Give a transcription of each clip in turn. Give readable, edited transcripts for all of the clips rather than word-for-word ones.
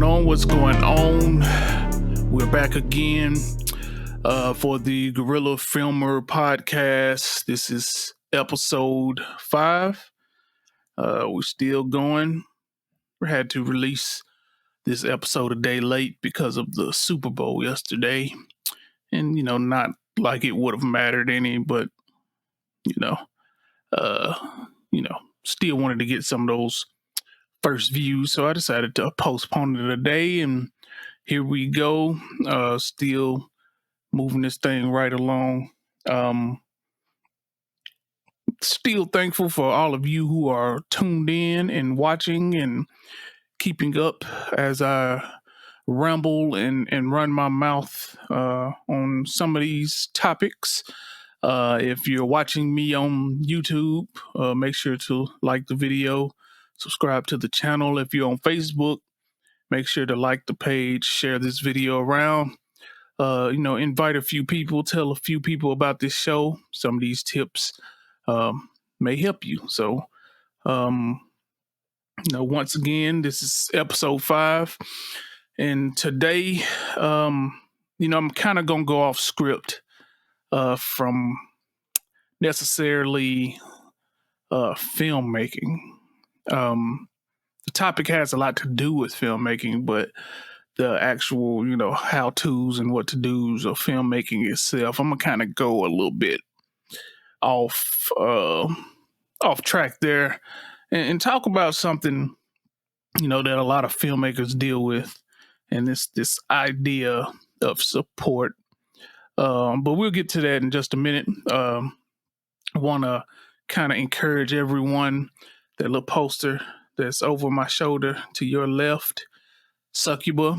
on? What's going on? We're back again for the Guerilla Filmer podcast. This is episode 5. We're still going. We had to release this episode a day late because of the Super Bowl yesterday. And, not like it would have mattered any, but, still wanted to get some of those first views. So I decided to postpone it a day, and here we go. Still moving this thing right along. Still thankful for all of you who are tuned in and watching and keeping up as I ramble and run my mouth on some of these topics. If you're watching me on YouTube, make sure to like the video, subscribe to the channel. If you're on Facebook, make sure to like the page, share this video around. Invite a few people, tell a few people about this show. Some of these tips may help you. So, once again, this is episode 5. And today, I'm kind of going to go off script from necessarily filmmaking. The topic has a lot to do with filmmaking, but the actual, how-tos and what to-dos of filmmaking itself, I'm going to kind of go a little bit off track there and talk about something, that a lot of filmmakers deal with, and this idea of support. But we'll get to that in just a minute. I want to kind of encourage everyone, that little poster that's over my shoulder to your left, Succuba,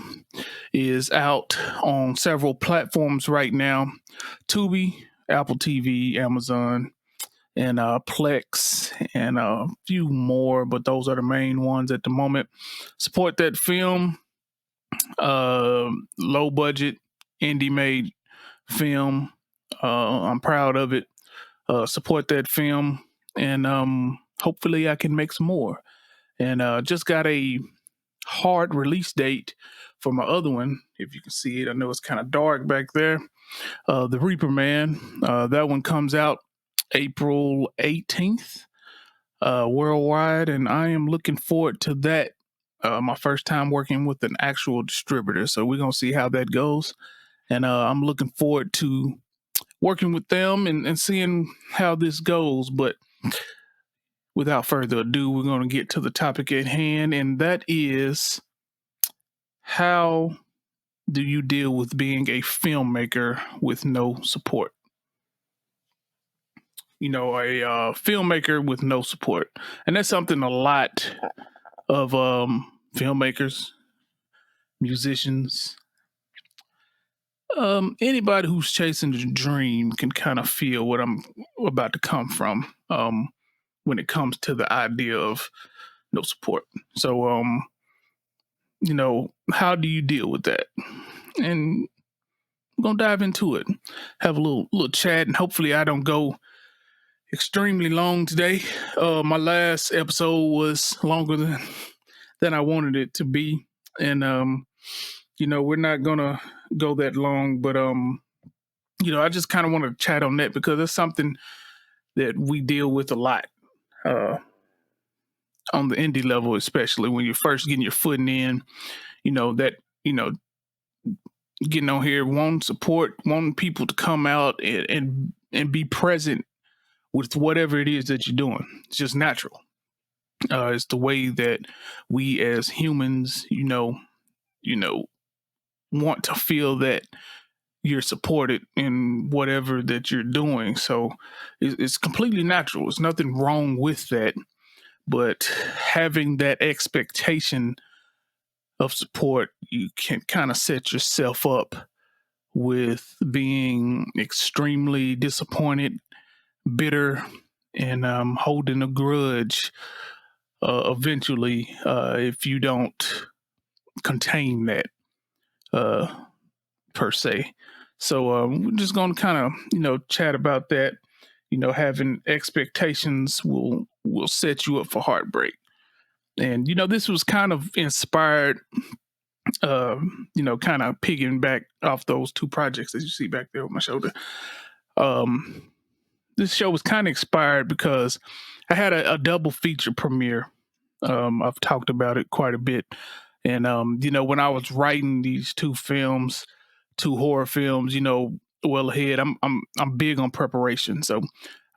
is out on several platforms right now. Tubi, Apple TV, Amazon, and Plex, and a few more, but those are the main ones at the moment. Support that film. Low budget, indie made film. I'm proud of it. Support that film, and hopefully I can make some more. And just got a hard release date for my other one. If you can see it, I know it's kind of dark back there. The Reaper Man, that one comes out April 18th worldwide, and I am looking forward to that. My first time working with an actual distributor, so we're gonna see how that goes. And I'm looking forward to working with them and seeing how this goes. But without further ado, we're going to get to the topic at hand, and that is, how do you deal with being a filmmaker with no support? A filmmaker with no support. And that's something a lot of filmmakers, musicians, anybody who's chasing a dream can kind of feel what I'm about to come from when it comes to the idea of no support. So, how do you deal with that? And we're going to dive into it, have a little chat, and hopefully I don't go extremely long today. My last episode was longer than I wanted it to be. And, we're not going to go that long, but, I just kind of want to chat on that because it's something that we deal with a lot. On the indie level, especially when you're first getting your footing in, getting on here, wanting support, wanting people to come out and be present with whatever it is that you're doing. It's just natural. It's the way that we as humans, want to feel that you're supported in whatever that you're doing. So it's completely natural. There's nothing wrong with that. But having that expectation of support, you can kind of set yourself up with being extremely disappointed, bitter, and holding a grudge eventually if you don't contain that per se. So we're just going to kind of, chat about that. Having expectations will set you up for heartbreak. And, this was kind of inspired kind of pigging back off those two projects that you see back there on my shoulder. Um, this show was kind of inspired because I had a double feature premiere. I've talked about it quite a bit. And when I was writing these two films, two horror films, well ahead, I'm big on preparation. So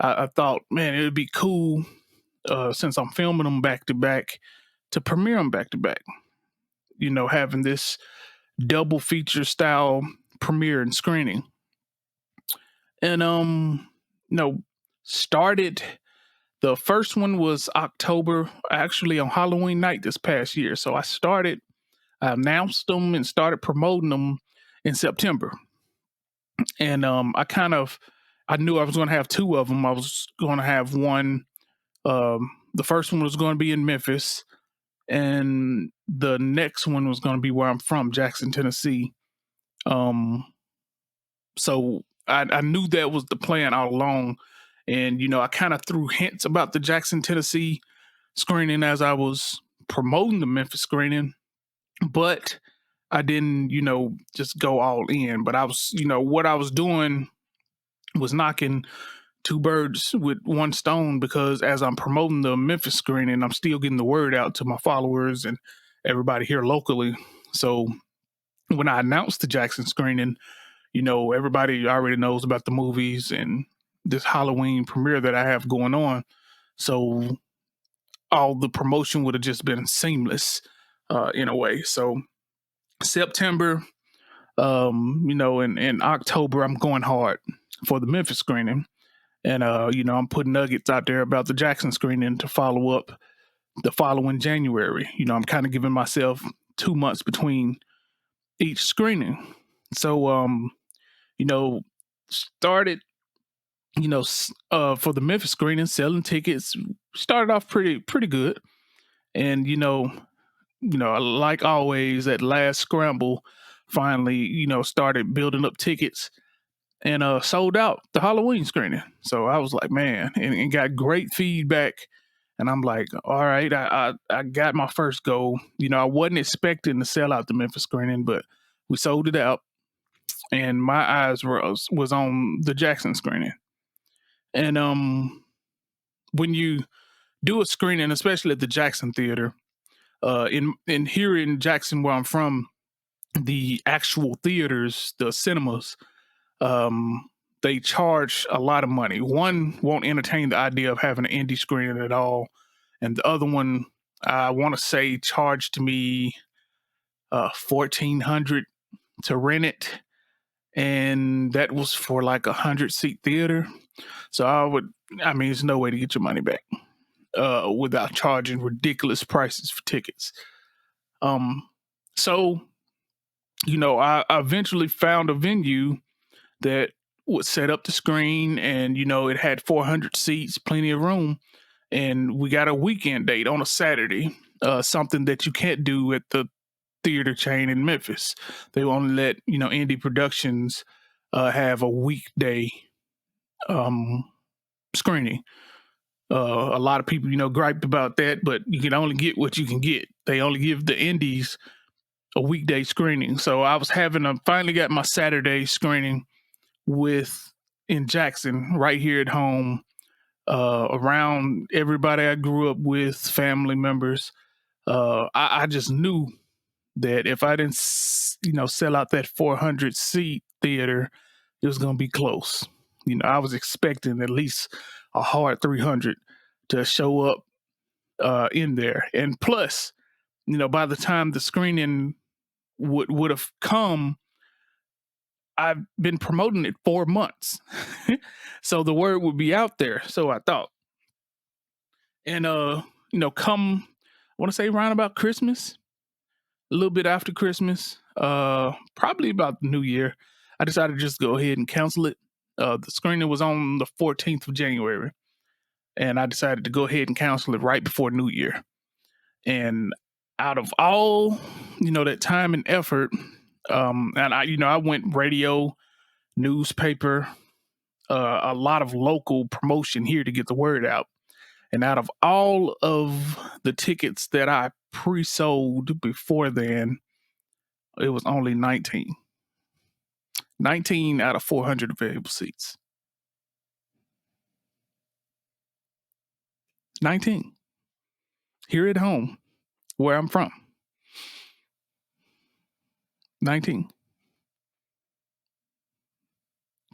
I thought, man, it would be cool since I'm filming them back to back to premiere them back to back. Having this double feature style premiere and screening. And started the first one was October, actually on Halloween night this past year. So I announced them and started promoting them in September. And I knew I was going to have two of them. I was going to have one. The first one was going to be in Memphis, and the next one was going to be where I'm from, Jackson, Tennessee. So I knew that was the plan all along. And, I kind of threw hints about the Jackson, Tennessee screening as I was promoting the Memphis screening, but I didn't, just go all in. But I was, what I was doing was knocking two birds with one stone, because as I'm promoting the Memphis screening, I'm still getting the word out to my followers and everybody here locally. So when I announced the Jackson screening, everybody already knows about the movies and this Halloween premiere that I have going on. So all the promotion would have just been seamless in a way. So September, in October, I'm going hard for the Memphis screening. And, I'm putting nuggets out there about the Jackson screening to follow up the following January. I'm kind of giving myself 2 months between each screening. So, started, for the Memphis screening, selling tickets, started off pretty good. And, like always, at last scramble, finally, started building up tickets and sold out the Halloween screening. So I was like, man, and got great feedback. And I'm like, all right, I got my first goal. I wasn't expecting to sell out the Memphis screening, but we sold it out. And my eyes was on the Jackson screening. And when you do a screening, especially at the Jackson Theater, in here in Jackson, where I'm from, the actual theaters, the cinemas, they charge a lot of money. One won't entertain the idea of having an indie screening at all, and the other one, I want to say, charged me $1,400 to rent it, and that was for like 100-seat theater. So there's no way to get your money back without charging ridiculous prices for tickets. So I eventually found a venue that would set up the screen, and it had 400 seats, plenty of room, and we got a weekend date on a Saturday, something that you can't do at the theater chain in Memphis. They only let indie productions have a weekday screening. A lot of people griped about that, but you can only get what you can get. They only give the indies a weekday screening. So I was finally got my Saturday screening in Jackson, right here at home, around everybody I grew up with, family members. I just knew that if I didn't, sell out that 400 seat theater, it was going to be close. I was expecting at least a hard 300 to show up in there. And plus, by the time the screening would have come, I've been promoting it 4 months. So the word would be out there. So I thought. And come, I want to say around about Christmas, a little bit after Christmas, probably about the New Year, I decided to just go ahead and cancel it. The screening was on the 14th of January, and I decided to go ahead and cancel it right before New Year. And out of all, that time and effort, and I went radio, newspaper, a lot of local promotion here to get the word out. And out of all of the tickets that I pre-sold before then, It was only 19. 19 out of 400 available seats. 19. Here at home, where I'm from. 19.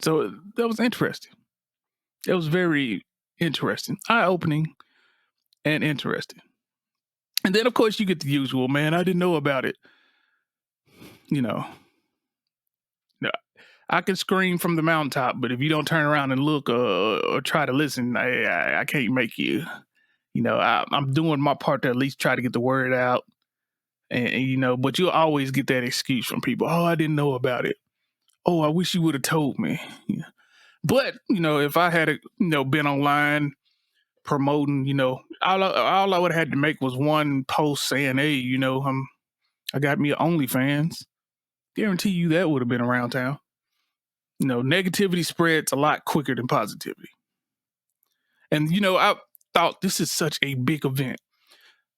So that was interesting. It was very interesting, eye-opening, and interesting. And then, of course, you get the usual, man, I didn't know about it. You know, I can scream from the mountaintop, but if you don't turn around and look or try to listen, I can't make you. I'm doing my part to at least try to get the word out. And but you'll always get that excuse from people. Oh, I didn't know about it. Oh, I wish you would have told me. Yeah. But, if I had, been online promoting, all I would have had to make was one post saying, hey, I got me an OnlyFans. Guarantee you that would have been around town. Negativity spreads a lot quicker than positivity. And, I thought this is such a big event.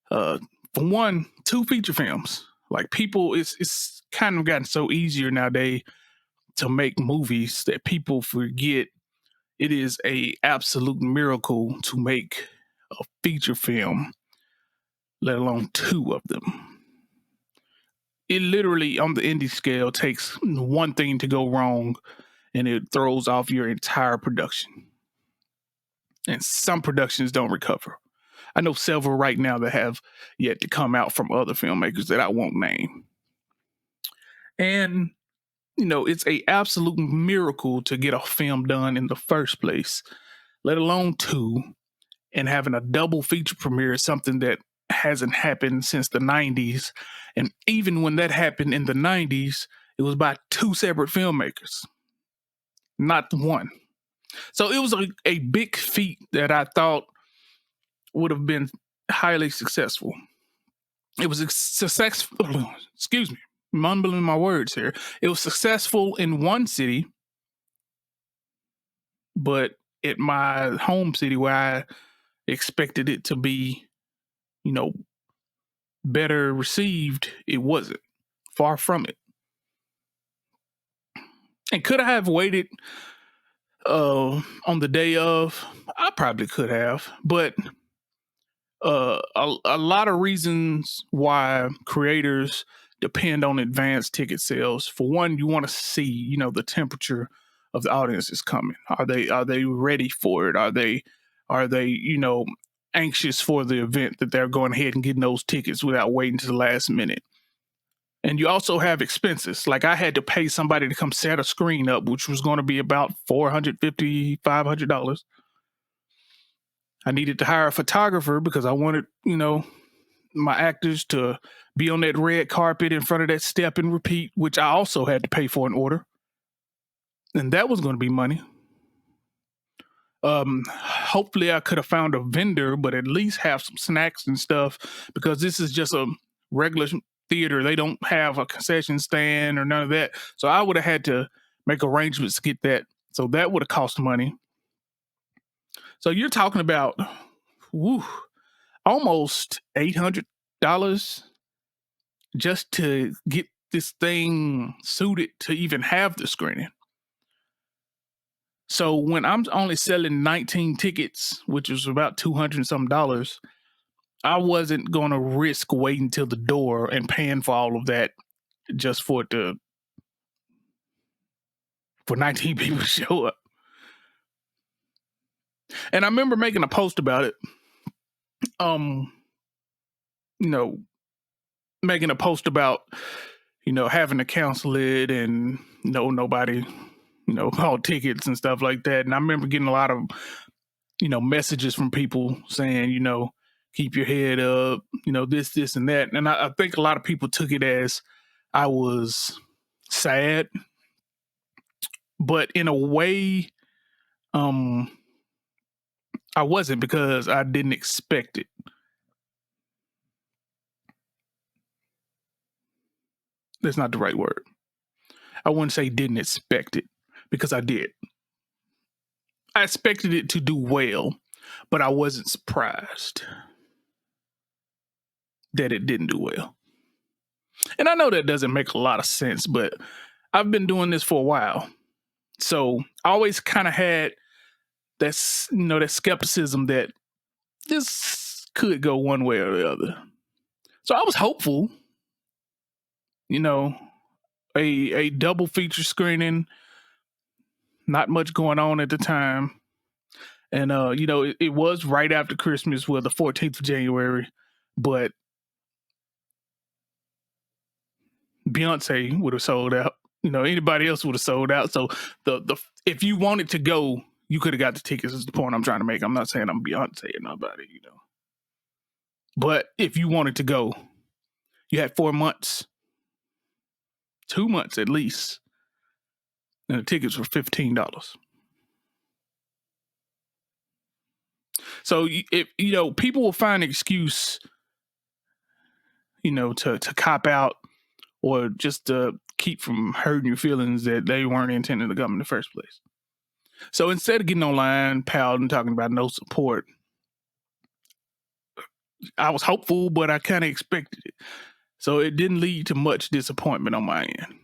For one, 2 feature films. Like people, it's kind of gotten so easier nowadays to make movies that people forget it is a absolute miracle to make a feature film, let alone 2 of them. It literally, on the indie scale, takes one thing to go wrong and it throws off your entire production. And some productions don't recover. I know several right now that have yet to come out from other filmmakers that I won't name. And, it's a absolute miracle to get a film done in the first place, let alone 2. And having a double feature premiere is something that hasn't happened since the 90s. And even when that happened in the 90s, it was by 2 separate filmmakers, not one. So it was a big feat that I thought would have been highly successful. It was successful, excuse me, mumbling my words here. It was successful in one city, but at my home city where I expected it to be, better received, it wasn't. Far from it. And could I have waited on the day of? I probably could have, but a lot of reasons why creators depend on advanced ticket sales. For one, you want to see, the temperature of the audience is coming. Are they ready for it? Are they anxious for the event that they're going ahead and getting those tickets without waiting to the last minute? And you also have expenses. Like I had to pay somebody to come set a screen up, which was going to be about $450, $500. I needed to hire a photographer because I wanted, my actors to be on that red carpet in front of that step and repeat, which I also had to pay for an order. And that was going to be money. Hopefully I could have found a vendor, but at least have some snacks and stuff, because this is just a regular theater. They don't have a concession stand or none of that. So I would have had to make arrangements to get that. So that would have cost money. So you're talking about almost $800 just to get this thing suited to even have the screening. So when I'm only selling 19 tickets, which was about $200 some, I wasn't going to risk waiting till the door and paying for all of that just for 19 people to show up. And I remember making a post about it. Making a post about, having to cancel it and nobody, called tickets and stuff like that. And I remember getting a lot of, messages from people saying, keep your head up, this, and that. And I think a lot of people took it as I was sad. But in a way, I wasn't, because I didn't expect it. That's not the right word. I wouldn't say didn't expect it, because I did. I expected it to do well, but I wasn't surprised that it didn't do well. And I know that doesn't make a lot of sense, but I've been doing this for a while. So I always kind of had that skepticism that this could go one way or the other. So I was hopeful, you know, a double feature screening, not much going on at the time. And it was right after Christmas, well, the 14th of January, but Beyonce would have sold out. Anybody else would have sold out. So the if you wanted to go, you could have got the tickets. Is the point I'm trying to make. I'm not saying I'm Beyonce or nobody. But if you wanted to go, you had 4 months, 2 months at least, and the tickets were $15. So if people will find an excuse, to cop out or just to keep from hurting your feelings that they weren't intending to come in the first place. So instead of getting online, pouting, talking about no support, I was hopeful, but I kind of expected it. So it didn't lead to much disappointment on my end.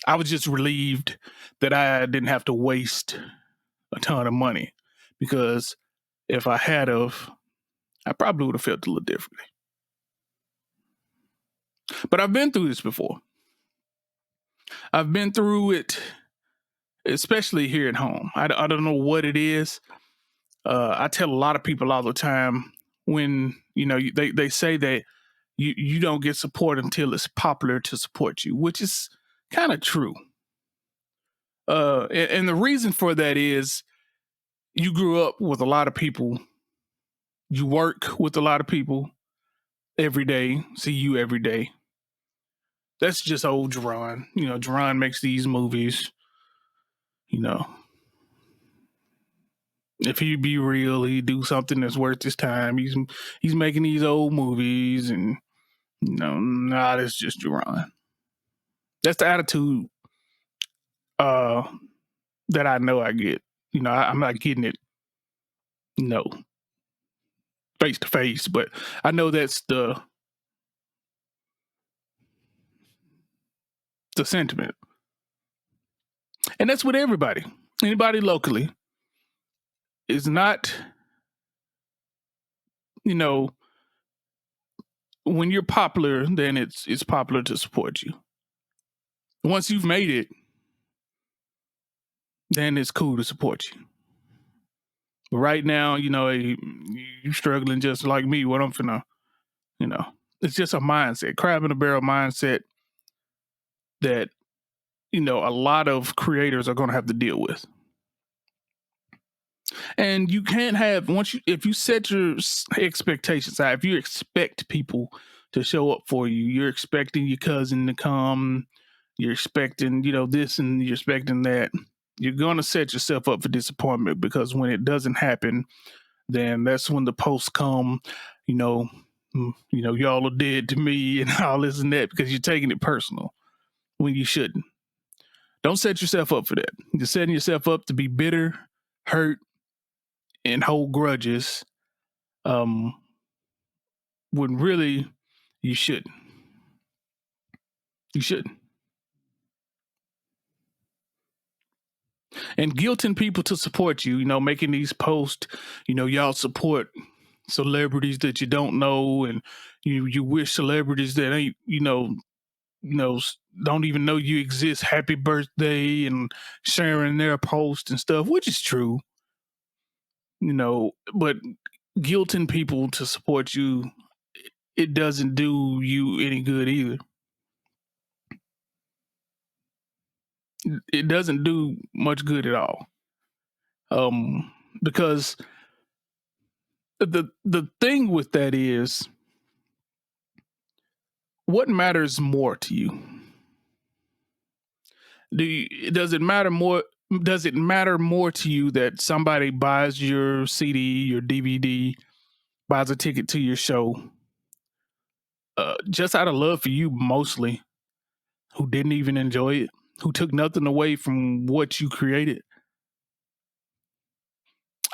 I was just relieved that I didn't have to waste a ton of money, because if I had of, I probably would have felt a little differently. But I've been through this before. I've been through it, especially here at home. I don't know what it is. I tell a lot of people all the time when, they say that you don't get support until it's popular to support you, which is kind of true. And the reason for that is you grew up with a lot of people. You work with a lot of people every day, see you every day. That's just old Jerron. Jerron makes these movies. If he'd be real, he'd do something that's worth his time. He's making these old movies, and that's just Jerron. That's the attitude that I know I get. I'm not getting it, face to face, but I know that's the sentiment. And that's with everybody. Anybody locally is not, when you're popular, then it's popular to support you. Once you've made it, then it's cool to support you. But right now, you struggling just like me. What I'm finna, it's just a mindset, crab in a barrel mindset that, a lot of creators are going to have to deal with. And you can't have, if you set your expectations high, if you expect people to show up for you, you're expecting your cousin to come, you're expecting, this, and you're expecting that, you're going to set yourself up for disappointment, because when it doesn't happen, then that's when the posts come, y'all are dead to me and all this and that, because you're taking it personal when you shouldn't. Don't set yourself up for that. You're setting yourself up to be bitter, hurt, and hold grudges, when really you shouldn't. You shouldn't. And guilting people to support you, making these posts, y'all support celebrities that you don't know, and you wish celebrities that ain't, don't even know you exist happy birthday, and sharing their posts and stuff, which is true, but guilting people to support you, it doesn't do you any good either. It doesn't do much good at all. Because the thing with that is, what matters more to you? Does it matter more to you that somebody buys your CD, your DVD, buys a ticket to your show, just out of love for you, mostly, who didn't even enjoy it, who took nothing away from what you created?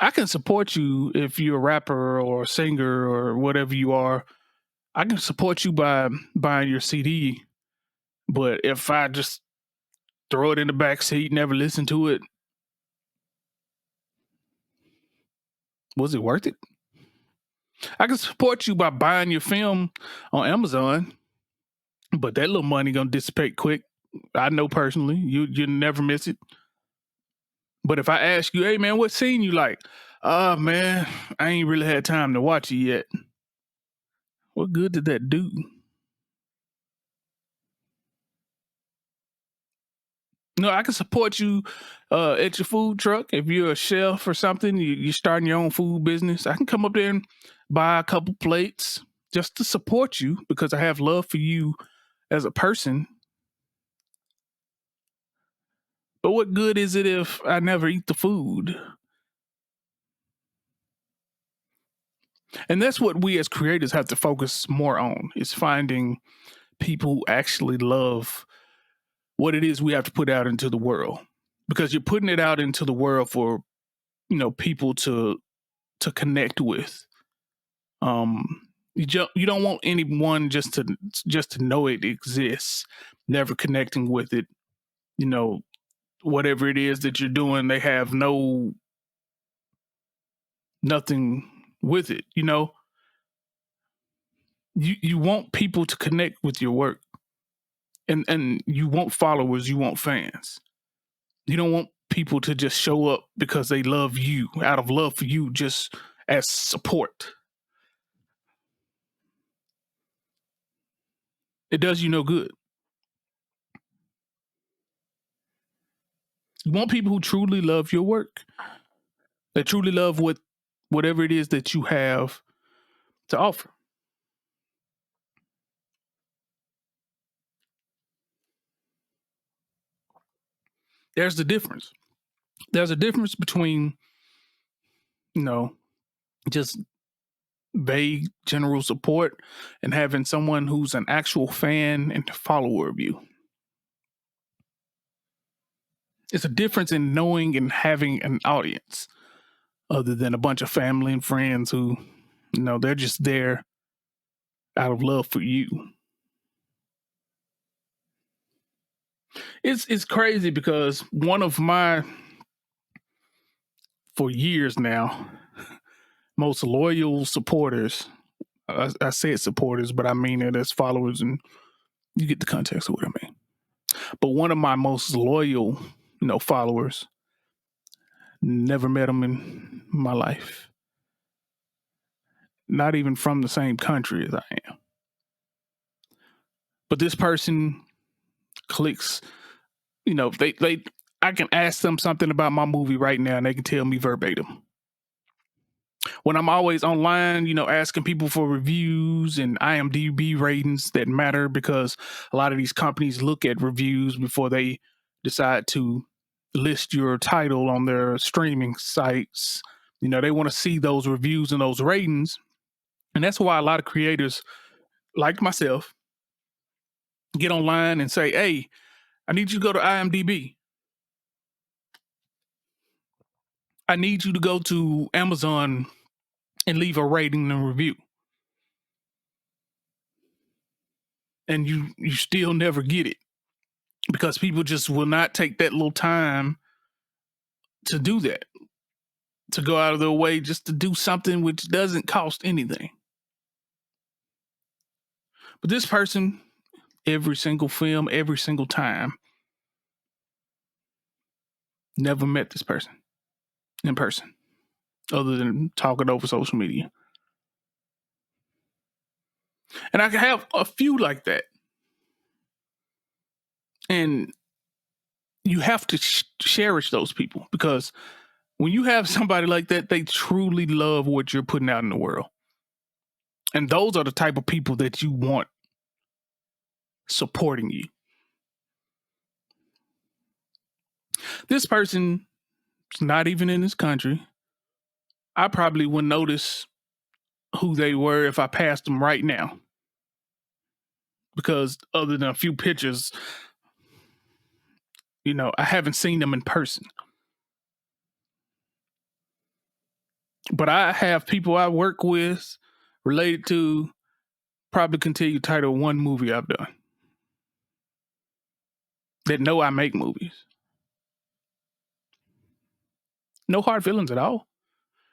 I can support you if you're a rapper or a singer or whatever you are. I can support you by buying your CD, But if I just throw it in the back seat, never listen to it, was it worth it? I can support you by buying your film on Amazon, but that little money gonna dissipate quick. I know personally, you never miss it. But if I ask you, hey man, what scene you like? Man, I ain't really had time to watch it yet. What good did that do? No, I can support you at your food truck. If you're a chef or something, you're starting your own food business. I can come up there and buy a couple plates just to support you because I have love for you as a person. But what good is it if I never eat the food? And that's what we as creators have to focus more on is finding people who actually love what it is we have to put out into the world. Because you're putting it out into the world for, people to connect with. You don't want anyone just to know it exists, never connecting with it. You know, whatever it is that you're doing, they have nothing with it. You want people to connect with your work, and you want followers, you want fans. You don't want people to just show up because they love you, out of love for you, just as support. It does you no good. You want people who truly love your work. They truly love whatever it is that you have to offer. There's the difference. There's a difference between, you know, just vague general support and having someone who's an actual fan and follower of you. It's a difference in knowing and having an audience other than a bunch of family and friends who, they're just there out of love for you. It's crazy because one of my, for years now, most loyal supporters, I said supporters, but I mean it as followers, and you get the context of what I mean. But one of my most loyal, followers, never met him in my life. Not even from the same country as I am. But this person clicks, they I can ask them something about my movie right now and they can tell me verbatim. When I'm always online, asking people for reviews and IMDb ratings that matter because a lot of these companies look at reviews before they decide to list your title on their streaming sites. They want to see those reviews and those ratings. And that's why a lot of creators like myself get online and say, hey, I need you to go to IMDb. I need you to go to Amazon and leave a rating and review. And you still never get it because people just will not take that little time to do that, to go out of their way just to do something which doesn't cost anything. But this person, every single film, every single time, never met this person in person other than talking over social media. And I can have a few like that. And you have to cherish those people because when you have somebody like that, they truly love what you're putting out in the world. And those are the type of people that you want supporting you. This person is not even in this country. I probably wouldn't notice who they were if I passed them right now. Because other than a few pictures, I haven't seen them in person. But I have people I work with related to probably continue title one movie I've done. that know I make movies. No hard feelings at all.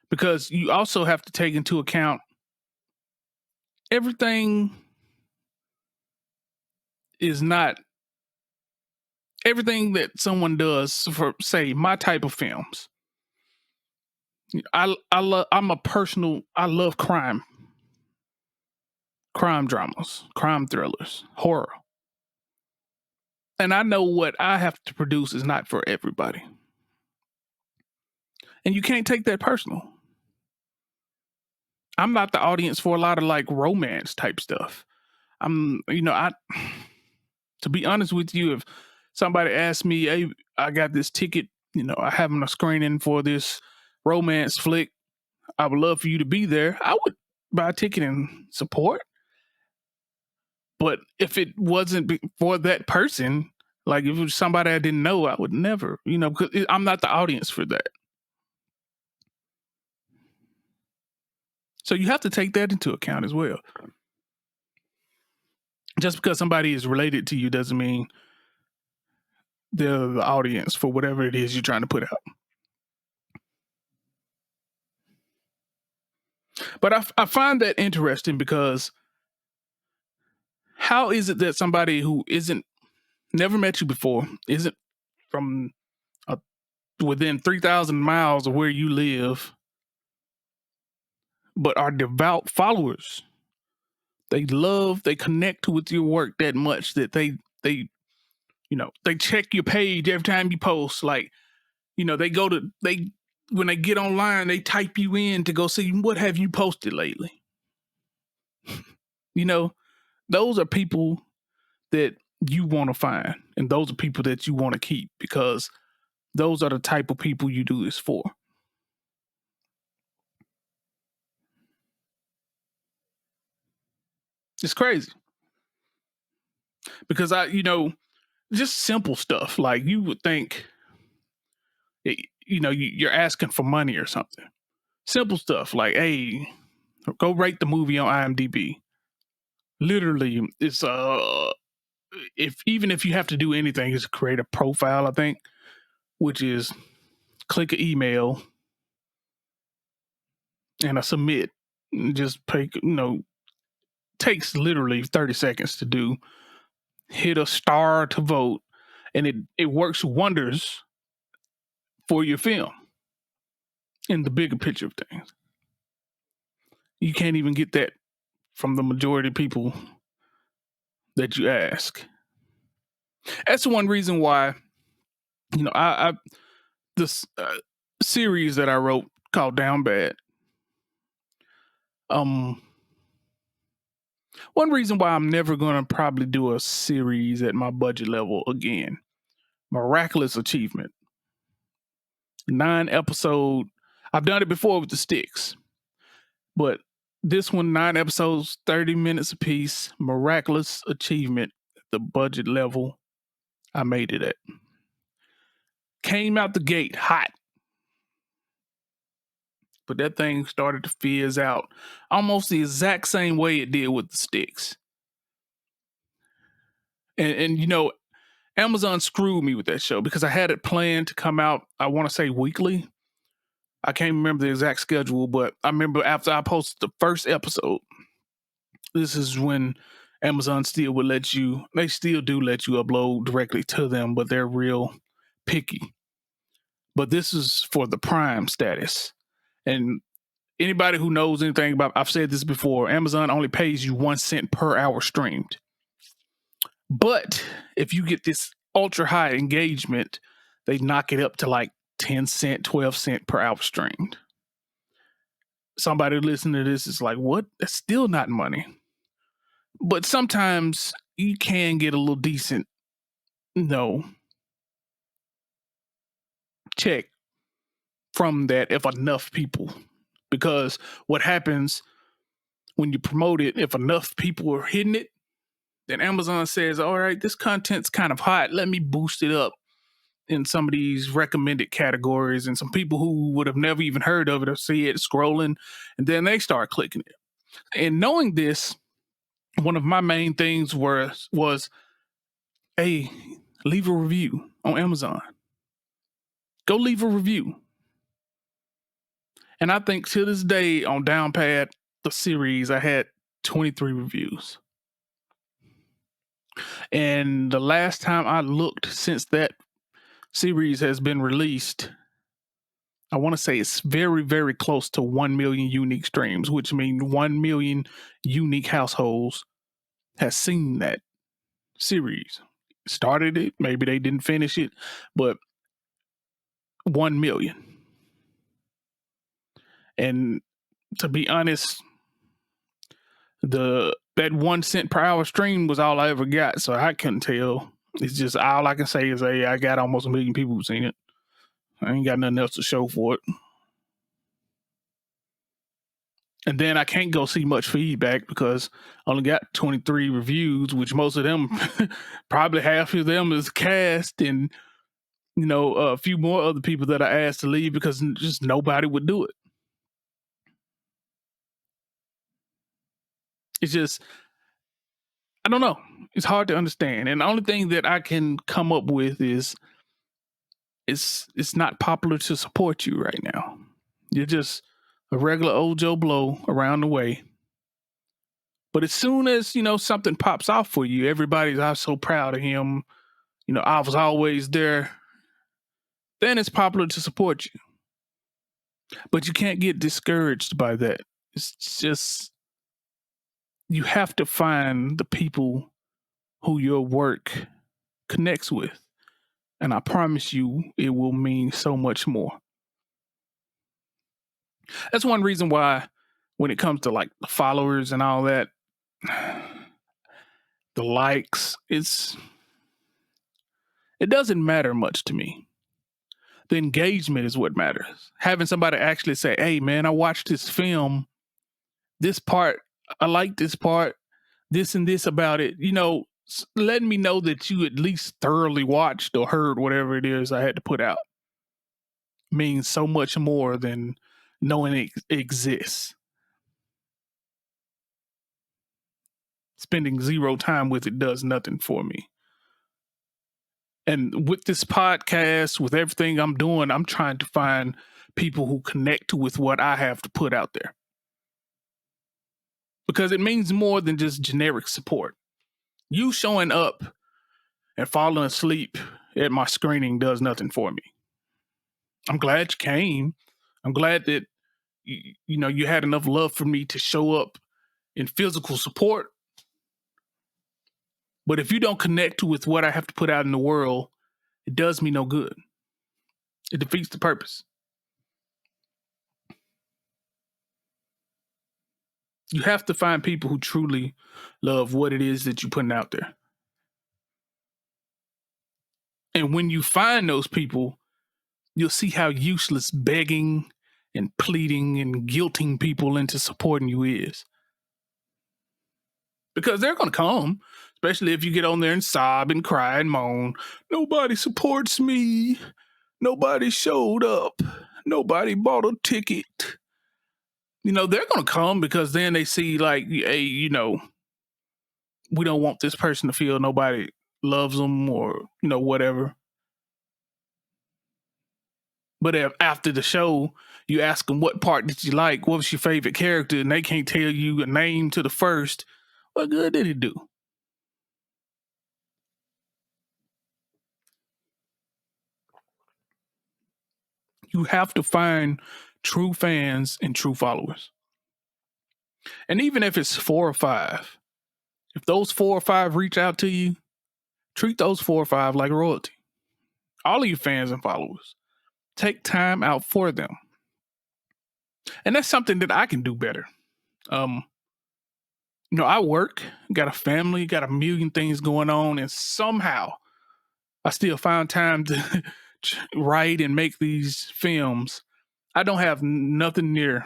Because you also have to take into account everything is not everything that someone does for, say, my type of films. I love crime dramas, crime thrillers, horror. And I know what I have to produce is not for everybody. And you can't take that personal. I'm not the audience for a lot of like romance type stuff. To be honest with you, if somebody asked me, hey, I got this ticket, I having a screening for this romance flick, I would love for you to be there, I would buy a ticket and support. But if it wasn't for that person, like if it was somebody I didn't know, I would never, because I'm not the audience for that. So you have to take that into account as well. Just because somebody is related to you doesn't mean they're the audience for whatever it is you're trying to put out. But I find that interesting because how is it that somebody who never met you before, isn't from within 3,000 miles of where you live, but are devout followers? They connect with your work that much that they check your page every time you post. Like, when they get online, they type you in to go see what have you posted lately. Those are people that you want to find, and those are people that you want to keep, because those are the type of people you do this for. It's crazy because just simple stuff like you would think, you're asking for money or something. Simple stuff like, hey, go rate the movie on IMDb. Literally, it's if you have to do anything, is create a profile, I think, which is click an email and a submit. And just pay, takes literally 30 seconds to do. Hit a star to vote, and it works wonders for your film in the bigger picture of things. You can't even get that from the majority of people that you ask. That's one reason why, I this series that I wrote called Down Bad. One reason why I'm never gonna probably do a series at my budget level again. Miraculous achievement. 9 episode. I've done it before with the sticks, but this one, 9 episodes, 30 minutes apiece. Miraculous achievement. The budget level I made it at. Came out the gate hot. But that thing started to fizz out almost the exact same way it did with the sticks. And Amazon screwed me with that show because I had it planned to come out, I want to say weekly. I can't remember the exact schedule, but I remember after I posted the first episode, this is when Amazon still would they still do let you upload directly to them, but they're real picky. But this is for the Prime status. And anybody who knows anything about, I've said this before, Amazon only pays you 1 cent per hour streamed. But if you get this ultra high engagement, they knock it up to like 10 cent, 12 cent per hour streamed. Somebody listening to this is like, what? That's still not money. But sometimes you can get a little decent, check from that if enough people. Because what happens when you promote it, if enough people are hitting it, then Amazon says, all right, this content's kind of hot. Let me boost it up in some of these recommended categories, and some people who would have never even heard of it or see it scrolling, and then they start clicking it. And knowing this, one of my main things was, hey, leave a review on Amazon. Go leave a review. And I think to this day on Downpad, the series, I had 23 reviews. And the last time I looked since that series has been released, I want to say it's very, very close to 1 million unique streams, which means 1 million unique households has seen that series. Started it, maybe they didn't finish it, but 1 million. And to be honest, that 1 cent per hour stream was all I ever got, so I couldn't tell. It's just all I can say is, hey, I got almost 1 million people who've seen it. I ain't got nothing else to show for it. And then I can't go see much feedback because I only got 23 reviews, which most of them, probably half of them is cast, and a few more other people that I asked to leave because just nobody would do it. It's just, I don't know. It's hard to understand. And the only thing that I can come up with is it's not popular to support you right now. You're just a regular old Joe Blow around the way. But as soon as, something pops off for you, everybody's, I'm so proud of him. I was always there. Then it's popular to support you. But you can't get discouraged by that. It's just, you have to find the people who your work connects with. And I promise you, it will mean so much more. That's one reason why when it comes to like the followers and all that, the likes, it doesn't matter much to me. The engagement is what matters. Having somebody actually say, hey man, I watched this film, this part, I like this part, this and this about it, letting me know that you at least thoroughly watched or heard whatever it is I had to put out means so much more than knowing it exists. Spending zero time with it does nothing for me. And with this podcast, with everything I'm doing, I'm trying to find people who connect with what I have to put out there. Because it means more than just generic support. You showing up and falling asleep at my screening does nothing for me. I'm glad you came. I'm glad that you had enough love for me to show up in physical support. But if you don't connect with what I have to put out in the world, it does me no good. It defeats the purpose. You have to find people who truly love what it is that you're putting out there. And when you find those people, you'll see how useless begging and pleading and guilting people into supporting you is. Because they're going to come, especially if you get on there and sob and cry and moan. Nobody supports me. Nobody showed up. Nobody bought a ticket. They're going to come because then they see like, hey, we don't want this person to feel nobody loves them or, whatever. But if after the show, you ask them what part did you like, what was your favorite character, and they can't tell you a name to the first, what good did it do? You have to find true fans and true followers. And even if it's 4 or 5, if those 4 or 5 reach out to you, treat those 4 or 5 like royalty. All of you fans and followers, take time out for them. And that's something that I can do better. I work, got a family, got a million things going on, and somehow I still find time to write and make these films. I don't have nothing near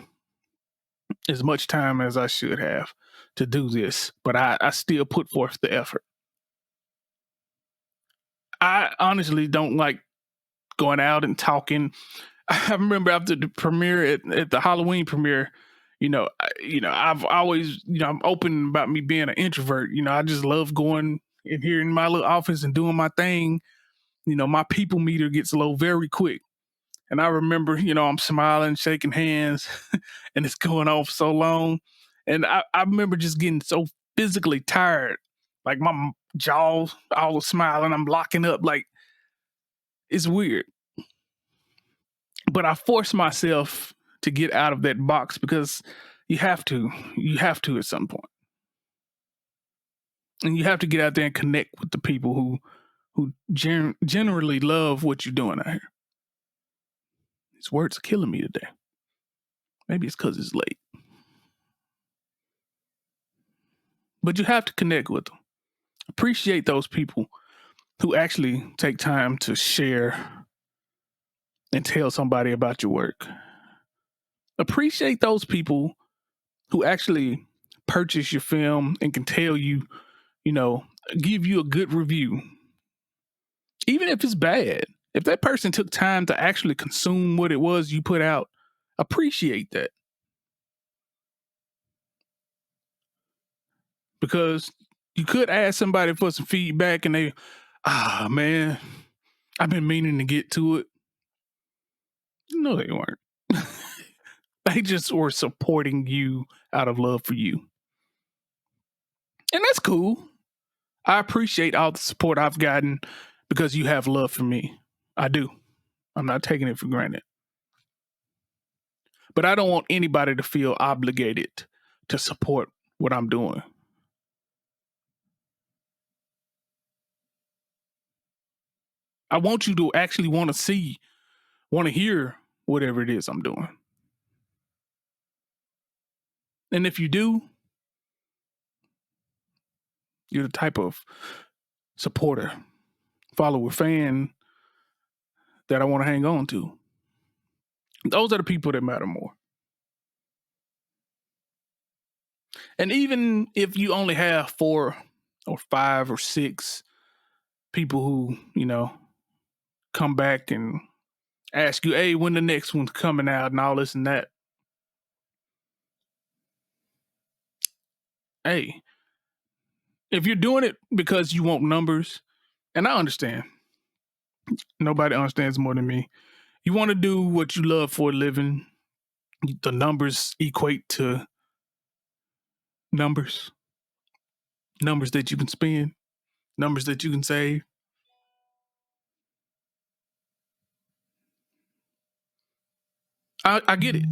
as much time as I should have to do this, but I still put forth the effort. I honestly don't like going out and talking. I remember after the premiere at the Halloween premiere, I've always, I'm open about me being an introvert. I just love going in here in my little office and doing my thing, my people meter gets low very quick. And I remember, I'm smiling, shaking hands, and it's going on for so long. And I remember just getting so physically tired. Like my jaw, all the smiling, I'm locking up. Like, it's weird. But I force myself to get out of that box because you have to. You have to at some point. And you have to get out there and connect with the people who generally love what you're doing out here. These words are killing me today. Maybe it's because it's late. But you have to connect with them. Appreciate those people who actually take time to share and tell somebody about your work. Appreciate those people who actually purchase your film and can tell you, give you a good review. Even if it's bad, if that person took time to actually consume what it was you put out, appreciate that. Because you could ask somebody for some feedback and they, man, I've been meaning to get to it. No, they weren't. They just were supporting you out of love for you. And that's cool. I appreciate all the support I've gotten because you have love for me. I do. I'm not taking it for granted. But I don't want anybody to feel obligated to support what I'm doing. I want you to actually want to hear whatever it is I'm doing. And if you do, you're the type of supporter, follower, fan that I want to hang on to. Those are the people that matter more. And even if you only have 4 or 5 or 6 people who, come back and ask you, hey, when the next one's coming out and all this and that. Hey, if you're doing it because you want numbers, and I understand, nobody understands more than me. You want to do what you love for a living. The numbers equate to numbers that you can spend, numbers that you can save. I get it.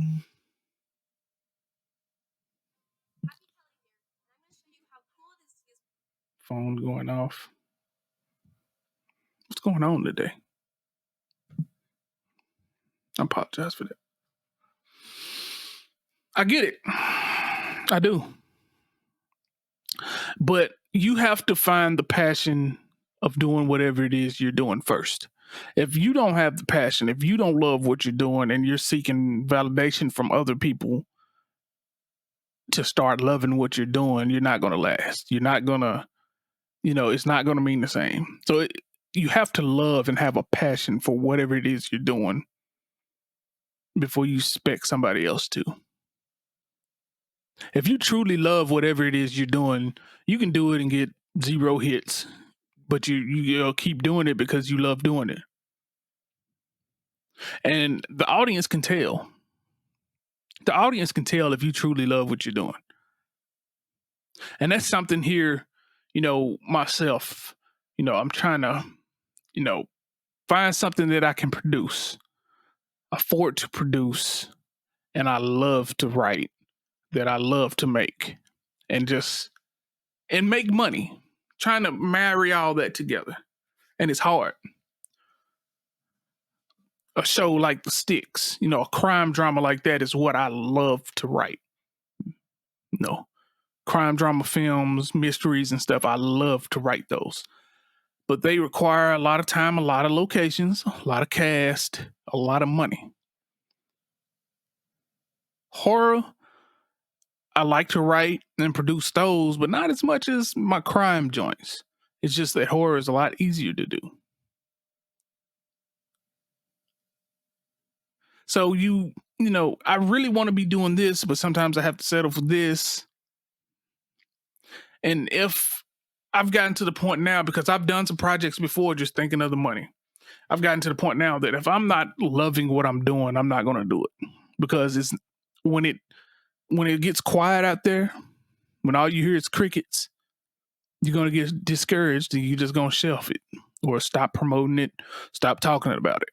Phone going off. What's going on today? I apologize for that. I get it. I do. But you have to find the passion of doing whatever it is you're doing first. If you don't have the passion, if you don't love what you're doing and you're seeking validation from other people to start loving what you're doing, you're not going to last. You're not going to, it's not going to mean the same. So you have to love and have a passion for whatever it is you're doing before you expect somebody else to. If you truly love whatever it is you're doing, you can do it and get 0 hits, but you'll keep doing it because you love doing it. And the audience can tell. The audience can tell if you truly love what you're doing. And that's something here, myself, I'm trying to, find something that I can produce, afford to produce, and I love to write, that I love to make, and make money. Trying to marry all that together. And it's hard. A show like The Sticks, a crime drama like that is what I love to write. Crime drama films, mysteries and stuff, I love to write those. But they require a lot of time, a lot of locations, a lot of cast, a lot of money. Horror, I like to write and produce those, but not as much as my crime joints. It's just that horror is a lot easier to do. So I really want to be doing this, but sometimes I have to settle for this. And if I've gotten to the point now, because I've done some projects before just thinking of the money. I've gotten to the point now that if I'm not loving what I'm doing, I'm not going to do it, because it's when it gets quiet out there, when all you hear is crickets, you're going to get discouraged and you're just going to shelf it or stop promoting it, stop talking about it,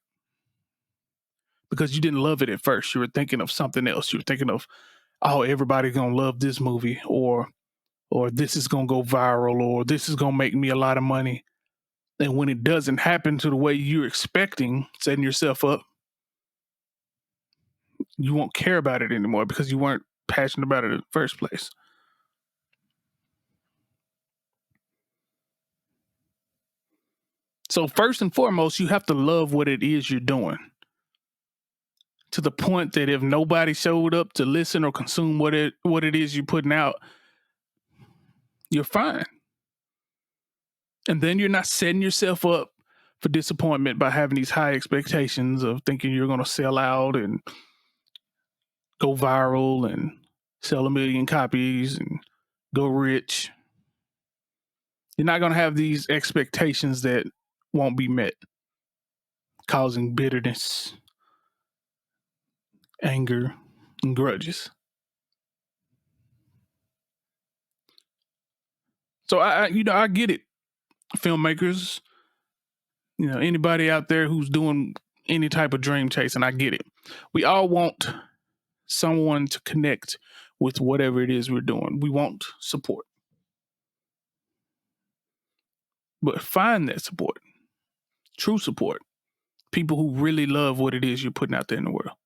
because you didn't love it at first. You were thinking of something else. You were thinking of, oh, everybody's going to love this movie, or this is going to go viral, or this is going to make me a lot of money. And when it doesn't happen to the way you're expecting, setting yourself up, you won't care about it anymore because you weren't passionate about it in the first place. So first and foremost, you have to love what it is you're doing, to the point that if nobody showed up to listen or consume what it is you're putting out, you're fine. And then you're not setting yourself up for disappointment by having these high expectations of thinking you're going to sell out and go viral and sell 1 million copies and go rich. You're not going to have these expectations that won't be met, causing bitterness, anger, and grudges. So I get it, filmmakers, anybody out there who's doing any type of dream chasing, I get it. We all want someone to connect with whatever it is we're doing. We want support. But find that support, true support, people who really love what it is you're putting out there in the world.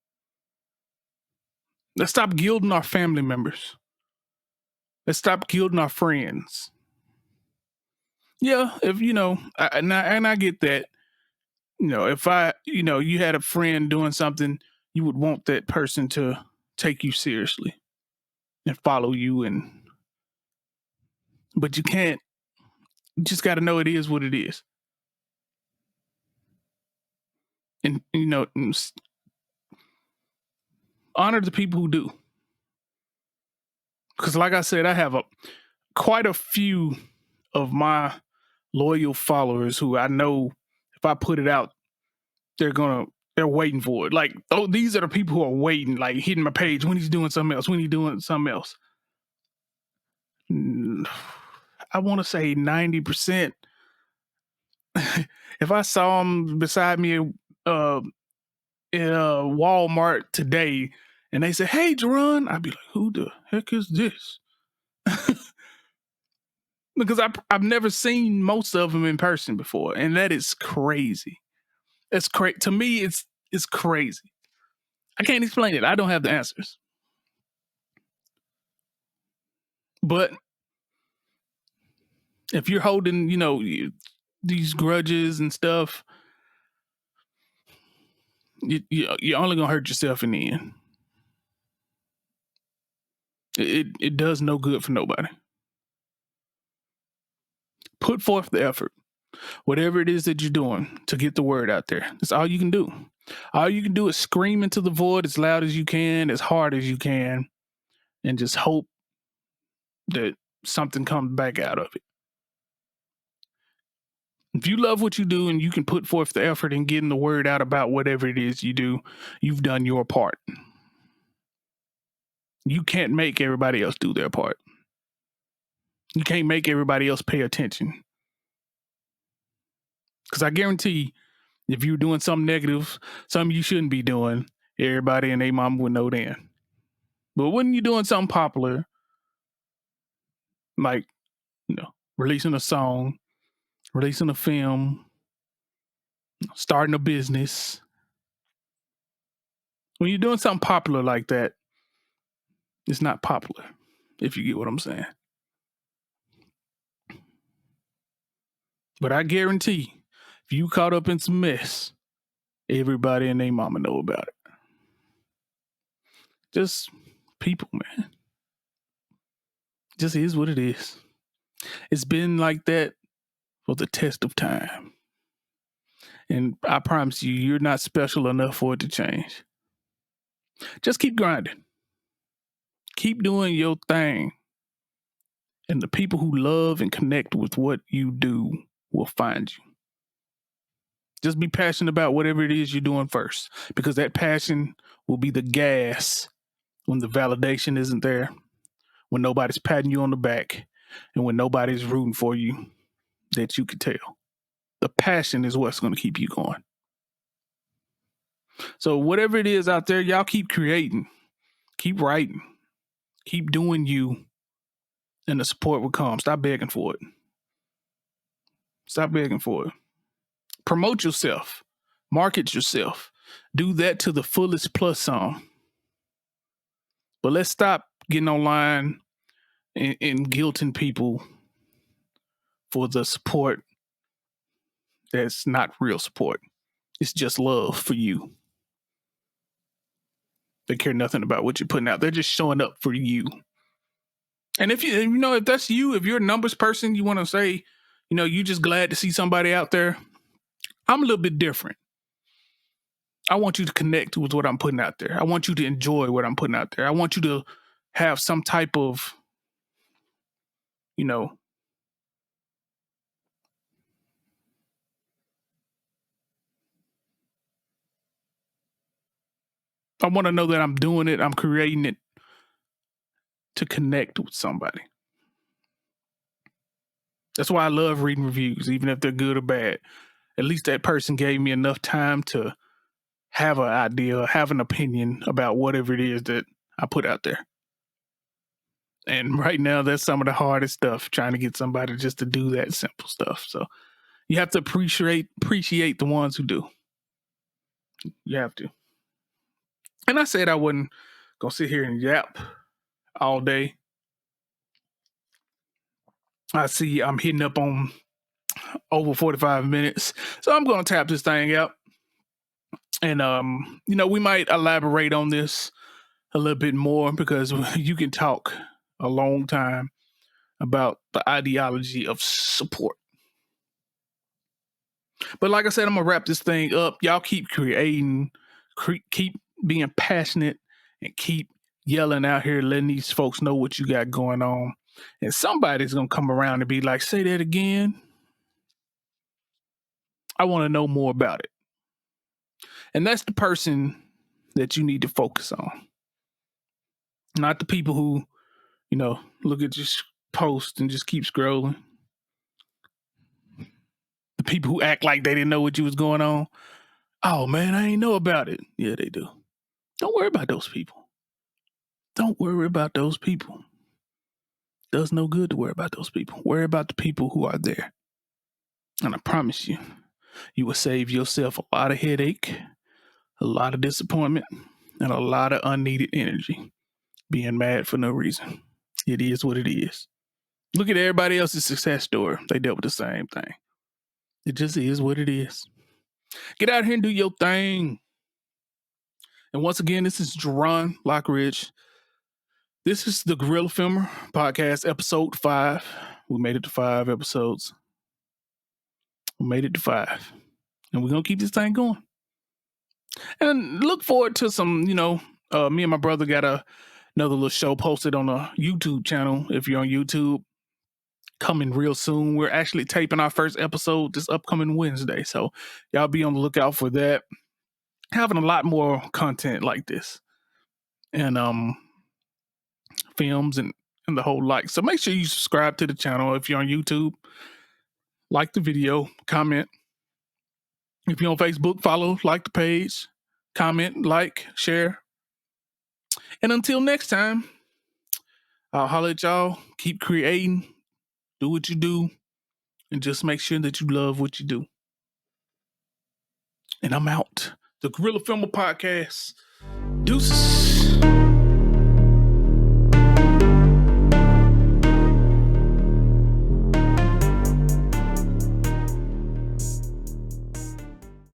Let's stop gilding our family members. Let's stop gilding our friends. Yeah, if and I get that. If you had a friend doing something, you would want that person to take you seriously and follow you, but you can't. You just got to know it is what it is, and honor the people who do. Because, like I said, I have quite a few of my loyal followers who I know if I put it out, they're waiting for it. Like, these are the people who are waiting, like hitting my page when he's doing something else, I want to say 90%. If I saw him beside me in Walmart today and they said, "Hey, Jerron," I'd be like, "Who the heck is this?" Because I've never seen most of them in person before, and that is crazy. That's crazy to me. It's crazy. I can't explain it. I don't have the answers. But if you're holding, these grudges and stuff, you're only gonna hurt yourself in the end. It does no good for nobody. Put forth the effort, whatever it is that you're doing, to get the word out there. That's all you can do. All you can do is scream into the void as loud as you can, as hard as you can, and just hope that something comes back out of it. If you love what you do and you can put forth the effort in getting the word out about whatever it is you do, you've done your part. You can't make everybody else do their part. You can't make everybody else pay attention. Because I guarantee, if you're doing something negative, something you shouldn't be doing, everybody and their mom would know then. But when you're doing something popular, like, releasing a song, releasing a film, starting a business, when you're doing something popular like that, it's not popular, if you get what I'm saying. But I guarantee, if you caught up in some mess, everybody and their mama know about it. Just people, man. Just is what it is. It's been like that for the test of time. And I promise you, you're not special enough for it to change. Just keep grinding. Keep doing your thing. And the people who love and connect with what you do will find you. Just be passionate about whatever it is you're doing first, because that passion will be the gas when the validation isn't there, when nobody's patting you on the back, and when nobody's rooting for you, that you can tell. The passion is what's going to keep you going. So whatever it is out there, y'all keep creating, keep writing, keep doing you, and the support will come. Stop begging for it. Stop begging for it. Promote yourself. Market yourself. Do that to the fullest plus some. But let's stop getting online and guilting people for the support that's not real support. It's just love for you. They care nothing about what you're putting out. They're just showing up for you. And if if that's you, if you're a numbers person, you want to say, you're just glad to see somebody out there. I'm a little bit different. I want you to connect with what I'm putting out there. I want you to enjoy what I'm putting out there. I want you to have some type of, I want to know that I'm doing it. I'm creating it to connect with somebody. That's why I love reading reviews, even if they're good or bad. At least that person gave me enough time to have an idea, have an opinion about whatever it is that I put out there. And right now, that's some of the hardest stuff, trying to get somebody just to do that simple stuff. So you have to appreciate the ones who do. You have to. And I said I wasn't going to sit here and yap all day. I see I'm hitting up on over 45 minutes. So I'm going to tap this thing out. And, we might elaborate on this a little bit more, because you can talk a long time about the ideology of support. But like I said, I'm going to wrap this thing up. Y'all keep creating, keep being passionate, and keep yelling out here, letting these folks know what you got going on. And somebody's going to come around and be like, say that again. I want to know more about it. And that's the person that you need to focus on. Not the people who, look at your post and just keep scrolling. The people who act like they didn't know what you was going on. Oh, man, I ain't know about it. Yeah, they do. Don't worry about those people. Don't worry about those people. Does no good to worry about those people. Worry about the people who are there. And I promise you, you will save yourself a lot of headache, a lot of disappointment, and a lot of unneeded energy. Being mad for no reason. It is what it is. Look at everybody else's success story. They dealt with the same thing. It just is what it is. Get out here and do your thing. And once again, this is Jerron Lockridge. This is the Guerilla Filmer Podcast, Ep.5. We made it to 5 episodes. We made it to 5. And we're going to keep this thing going. And look forward to some, me and my brother got another little show posted on a YouTube channel. If you're on YouTube, coming real soon. We're actually taping our first episode this upcoming Wednesday. So y'all be on the lookout for that. Having a lot more content like this. And films and the whole like. So make sure you subscribe to the channel if you're on YouTube. Like the video, comment. If you're on Facebook, follow, like the page, comment, like, share. And until next time, I'll holler at y'all. Keep creating. Do what you do. And just make sure that you love what you do. And I'm out. The Guerilla Filmer Podcast. Deuces.